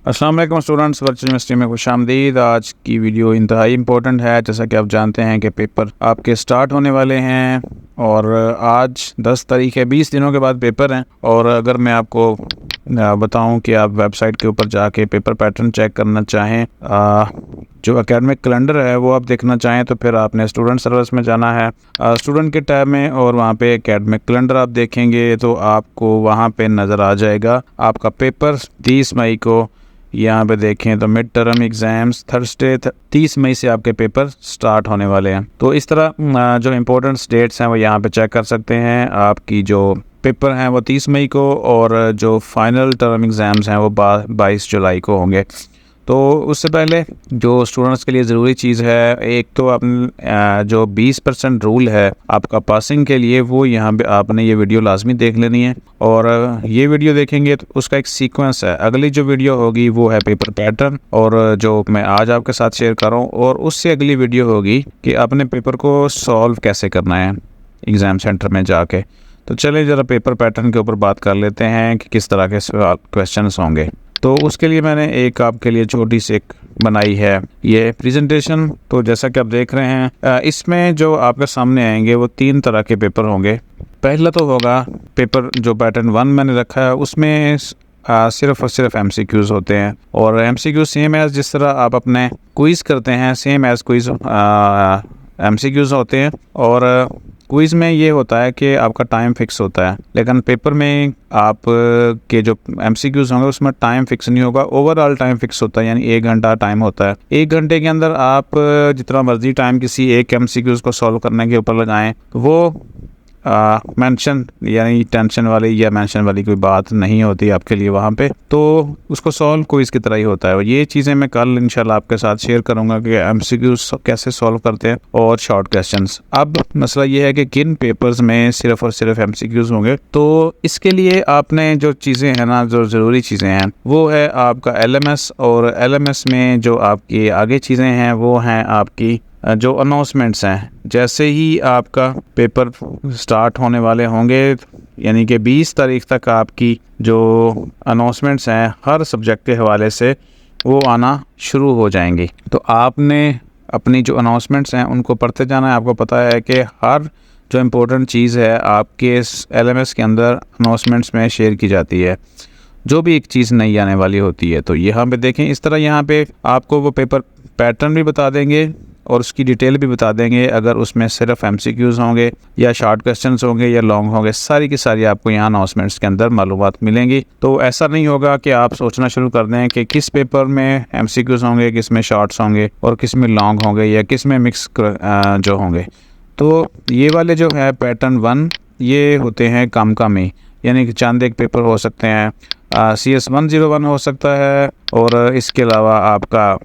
अस्सलाम वालेकुम students, virtual university में खुशामदीद। आज की वीडियो इंतहाई इम्पोर्टेंट है। जैसा कि आप जानते हैं कि पेपर आपके स्टार्ट होने वाले हैं और आज 10 तारीख है, 20 दिनों के बाद पेपर हैं। और अगर मैं आपको बताऊं कि आप वेबसाइट के ऊपर जाके पेपर पैटर्न चेक करना चाहें, जो एकेडमिक कैलेंडर है वो आप देखना चाहें, तो फिर आपने स्टूडेंट सर्विस में जाना है, स्टूडेंट के टैब में, और वहाँ पे एकेडमिक कैलेंडर आप देखेंगे तो आपको वहाँ पे नज़र आ जाएगा आपका पेपर 30 मई को। यहाँ पे देखें तो मिड टर्म एग्ज़ाम्स थर्सडे 30 मई से आपके पेपर स्टार्ट होने वाले हैं। तो इस तरह जो इम्पोर्टेंट डेट्स हैं वो यहाँ पे चेक कर सकते हैं। आपकी जो पेपर हैं वो 30 मई को और जो फाइनल टर्म एग्ज़ाम्स हैं वो 22 जुलाई को होंगे। तो उससे पहले जो स्टूडेंट्स के लिए ज़रूरी चीज़ है, एक तो आपने जो 20% रूल है आपका पासिंग के लिए, वो यहाँ पे आपने ये वीडियो लाजमी देख लेनी है। और ये वीडियो देखेंगे तो उसका एक सीक्वेंस है। अगली जो वीडियो होगी वो है पेपर पैटर्न, और जो मैं आज आपके साथ शेयर कर रहा हूँ, और उससे अगली वीडियो होगी कि आपने पेपर को सॉल्व कैसे करना है एग्ज़ाम सेंटर में जाके। तो चलिए ज़रा पेपर पैटर्न के ऊपर बात कर लेते हैं कि किस तरह के क्वेश्चन होंगे। तो उसके लिए मैंने एक आपके लिए छोटी सी एक बनाई है ये प्रेजेंटेशन। तो जैसा कि आप देख रहे हैं, इसमें जो आपके सामने आएंगे वो 3 तरह के पेपर होंगे। पहला तो होगा पेपर जो पैटर्न 1 मैंने रखा है, उसमें सिर्फ और सिर्फ MCQs होते हैं। और MCQ सेम एज जिस तरह आप अपने क्विज़ करते हैं, सेम एज क्विज़ MCQs होते हैं। और क्विज़ में ये होता है कि आपका टाइम फिक्स होता है, लेकिन पेपर में आप के जो MCQs होंगे उसमें टाइम फिक्स नहीं होगा, ओवरऑल टाइम फिक्स होता है, यानी 1 घंटा टाइम होता है। 1 घंटे के अंदर आप जितना मर्जी टाइम किसी एक MCQs को सॉल्व करने के ऊपर लगाएं, वो मेंशन यानी टेंशन वाली या मेंशन वाली कोई बात नहीं होती आपके लिए वहाँ पे। तो उसको सॉल्व क्विज़ की तरह ही होता है। और ये चीज़ें मैं कल इंशाल्लाह आपके साथ शेयर करूँगा कि MCQs कैसे सॉल्व करते हैं और शॉर्ट क्वेश्चंस। अब मसला ये है कि किन पेपर्स में सिर्फ और सिर्फ MCQs होंगे। तो इसके लिए आपने जो चीज़ें हैं ना, जो ज़रूरी चीज़ें हैं, वो है आपका LMS। और LMS में जो आपकी आगे चीज़ें हैं वो हैं आपकी जो अनाउंसमेंट्स हैं। जैसे ही आपका पेपर स्टार्ट होने वाले होंगे, यानी कि 20 तारीख तक आपकी जो अनाउंसमेंट्स हैं हर सब्जेक्ट के हवाले से वो आना शुरू हो जाएंगी। तो आपने अपनी जो अनाउंसमेंट्स हैं उनको पढ़ते जाना है। आपको पता है कि हर जो इम्पोर्टेंट चीज़ है आपके LMS के अंदर अनाउंसमेंट्स में शेयर की जाती है, जो भी एक चीज़ नई आने वाली होती है। तो यहाँ पे देखें, इस तरह यहाँ पे आपको वो पेपर पैटर्न भी बता देंगे और उसकी डिटेल भी बता देंगे। अगर उसमें सिर्फ MCQs होंगे या शॉर्ट क्वेश्चंस होंगे या लॉन्ग होंगे, सारी की सारी आपको यहाँ अनाउंसमेंट्स के अंदर मालूमात मिलेंगी। तो ऐसा नहीं होगा कि आप सोचना शुरू कर दें कि किस पेपर में MCQs होंगे, किस में शॉर्ट्स होंगे और किस में लॉन्ग होंगे या किस में मिक्स जो होंगे। तो ये वाले जो है पैटर्न 1, ये होते हैं कम ही, यानी कि चंद एक पेपर हो सकते हैं। CS 101 हो सकता है, और इसके अलावा आपका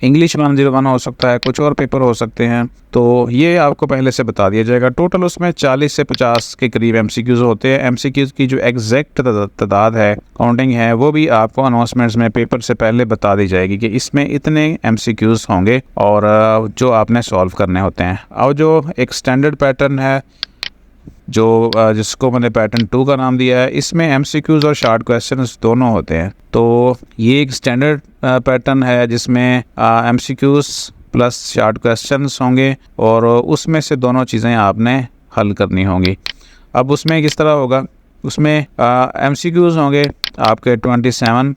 इंग्लिश 101 हो सकता है, कुछ और पेपर हो सकते हैं। तो ये आपको पहले से बता दिया जाएगा। टोटल उसमें 40 से 50 के करीब MCQs होते हैं। MCQs की जो एग्जैक्ट तादाद है, काउंटिंग है, वो भी आपको अनाउंसमेंट्स में पेपर से पहले बता दी जाएगी कि इसमें इतने MCQs होंगे और जो आपने सॉल्व करने होते हैं। और जो एक स्टैंडर्ड पैटर्न है जो जिसको मैंने पैटर्न 2 का नाम दिया है, इसमें MCQs और शॉर्ट क्वेश्चंस दोनों होते हैं। तो ये एक स्टैंडर्ड पैटर्न है जिसमें MCQs प्लस शॉर्ट क्वेश्चंस होंगे और उसमें से दोनों चीज़ें आपने हल करनी होंगी। अब उसमें किस तरह होगा, उसमें MCQs होंगे आपके 27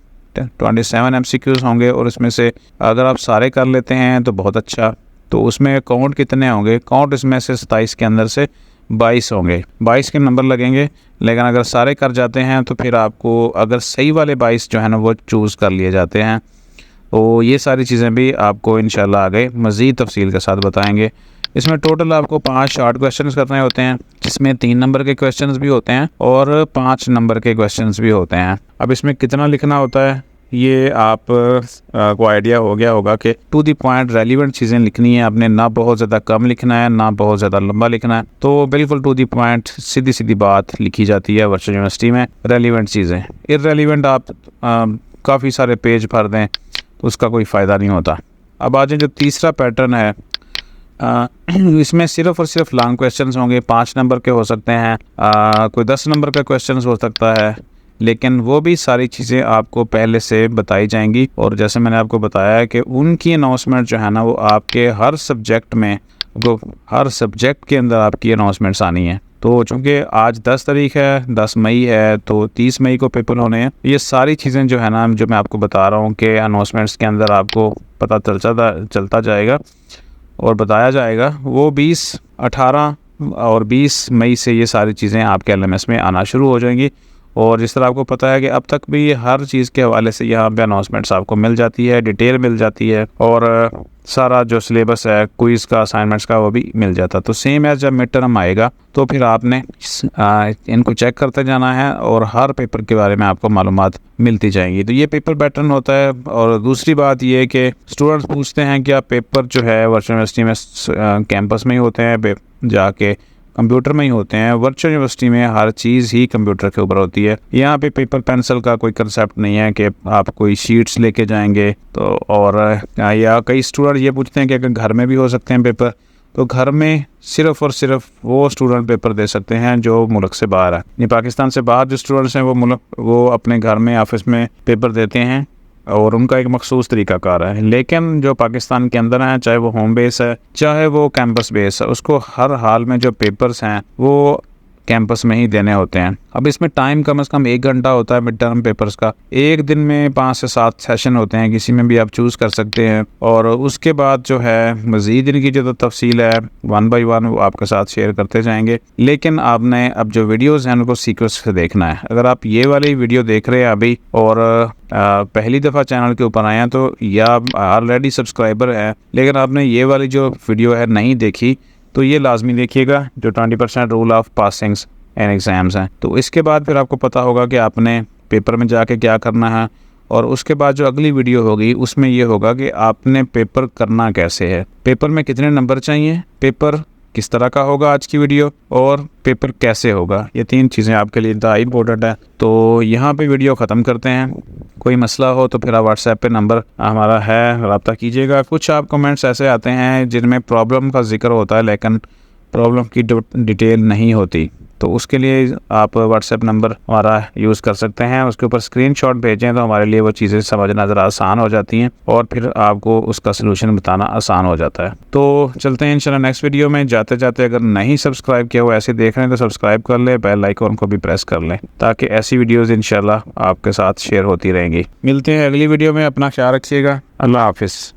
MCQs होंगे, और उसमें से अगर आप सारे कर लेते हैं तो बहुत अच्छा। तो उसमें काउंट कितने होंगे, काउंट इसमें से 27 के अंदर से 22 होंगे, 22 के नंबर लगेंगे। लेकिन अगर सारे कर जाते हैं तो फिर आपको अगर सही वाले 22 जो है ना वो चूज़ कर लिए जाते हैं। तो ये सारी चीज़ें भी आपको इंशाल्लाह आगे मज़ीद तफसील के साथ बताएंगे। इसमें टोटल आपको 5 शॉर्ट क्वेश्चंस करने होते हैं, जिसमें 3 नंबर के क्वेश्चंस भी होते हैं और 5 नंबर के क्वेश्चंस भी होते हैं। अब इसमें कितना लिखना होता है ये आप को आइडिया हो गया होगा कि टू द पॉइंट रेलिवेंट चीज़ें लिखनी है आपने, ना बहुत ज़्यादा कम लिखना है ना बहुत ज़्यादा लंबा लिखना है। तो बिल्कुल टू द पॉइंट सीधी सीधी बात लिखी जाती है वर्चुअल यूनिवर्सिटी में। रेलिवेंट चीज़ें, इररेलिवेंट आप काफ़ी सारे पेज भर दें तो उसका कोई फ़ायदा नहीं होता। अब आ जाए जो तीसरा पैटर्न है, इसमें सिर्फ़ और सिर्फ लॉन्ग क्वेश्चंस होंगे। 5 नंबर के हो सकते हैं, कोई 10 नंबर का क्वेश्चन हो सकता है, लेकिन वो भी सारी चीज़ें आपको पहले से बताई जाएंगी। और जैसे मैंने आपको बताया है कि उनकी अनाउंसमेंट जो है ना वो आपके हर सब्जेक्ट में, वो हर सब्जेक्ट के अंदर आपकी अनाउंसमेंट्स आनी है। तो चूँकि आज 10 तारीख है, 10 मई है, तो 30 मई को पेपर होने हैं। ये सारी चीज़ें जो है ना जो मैं आपको बता रहा हूँ कि अनाउंसमेंट्स के अंदर आपको पता चलता जाएगा और बताया जाएगा, वो 20, 18 और 20 मई से ये सारी चीज़ें आपके LMS में आना शुरू हो जाएंगी। और जिस तरह आपको पता है कि अब तक भी हर चीज़ के हवाले से यहाँ पे अनाउंसमेंट्स आपको मिल जाती है, डिटेल मिल जाती है और सारा जो सिलेबस है क्विज़ का, असाइनमेंट्स का, वो भी मिल जाता है। तो सेम एज जब मिड टर्म आएगा तो फिर आपने इनको चेक करते जाना है और हर पेपर के बारे में आपको मालूमात मिलती जाएंगी। तो ये पेपर पैटर्न होता है। और दूसरी बात ये कि स्टूडेंट्स पूछते हैं कि आप पेपर जो है वर्चुअल यूनिवर्सिटी में कैंपस में ही होते हैं, जाके कंप्यूटर में ही होते हैं। वर्चुअल यूनिवर्सिटी में हर चीज़ ही कंप्यूटर के ऊपर होती है। यहाँ पे पेपर पेंसिल का कोई कंसेप्ट नहीं है कि आप कोई शीट्स लेके जाएंगे। तो और या कई स्टूडेंट ये पूछते हैं कि अगर घर में भी हो सकते हैं पेपर, तो घर में सिर्फ़ और सिर्फ वो स्टूडेंट पेपर दे सकते हैं जो मुल्क से बाहर है। यानी पाकिस्तान से बाहर जो स्टूडेंट्स हैं वो अपने घर में, ऑफिस में पेपर देते हैं और उनका एक मखसूस तरीक़ाकार है। लेकिन जो पाकिस्तान के अंदर हैं, चाहे वो होम बेस है चाहे वो कैंपस बेस है, उसको हर हाल में जो पेपर्स हैं वो कैंपस में ही देने होते हैं। अब इसमें टाइम कम से कम 1 घंटा होता है मिड टर्म पेपर्स का। एक दिन में 5 से 7 सेशन होते हैं, किसी में भी आप चूज़ कर सकते हैं। और उसके बाद जो है मज़ीद इनकी जो तफसील है 1 बाय 1 वो आपके साथ शेयर करते जाएंगे। लेकिन आपने अब जो वीडियोज़ हैं उनको सीक्वेंस से देखना है। अगर आप ये वाली वीडियो देख रहे हैं अभी और पहली दफ़ा चैनल के ऊपर आए हैं तो या ऑलरेडी सब्सक्राइबर हैं लेकिन आपने ये वाली जो वीडियो है नहीं देखी, तो ये लाजमी देखिएगा जो 20% रूल ऑफ पासिंग्स एंड एग्ज़ाम्स हैं। तो इसके बाद फिर आपको पता होगा कि आपने पेपर में जाके क्या करना है। और उसके बाद जो अगली वीडियो होगी उसमें ये होगा कि आपने पेपर करना कैसे है, पेपर में कितने नंबर चाहिए, पेपर किस तरह का होगा आज की वीडियो, और पेपर कैसे होगा। ये 3 चीज़ें आपके लिए इंतहाई इंपॉर्टेंट है। तो यहाँ पे वीडियो ख़त्म करते हैं। कोई मसला हो तो फिर आप व्हाट्सएप पे नंबर हमारा है, रब्ता कीजिएगा। कुछ आप कमेंट्स ऐसे आते हैं जिनमें प्रॉब्लम का जिक्र होता है लेकिन प्रॉब्लम की डिटेल नहीं होती, तो उसके लिए आप व्हाट्सएप नंबर हमारा यूज़ कर सकते हैं। उसके ऊपर स्क्रीनशॉट भेजें तो हमारे लिए वो चीज़ें समझना ज़रा आसान हो जाती हैं और फिर आपको उसका सलूशन बताना आसान हो जाता है। तो चलते हैं इंशाल्लाह नेक्स्ट वीडियो में। जाते जाते अगर नहीं सब्सक्राइब किया हुआ ऐसे देख रहे हैं तो सब्सक्राइब कर लें, बेल आइकन को भी प्रेस कर लें ताकि ऐसी वीडियोज़ इंशाल्लाह आपके साथ शेयर होती रहेंगी। मिलते हैं अगली वीडियो में, अपना ख्याल रखिएगा। अल्लाह हाफिज़।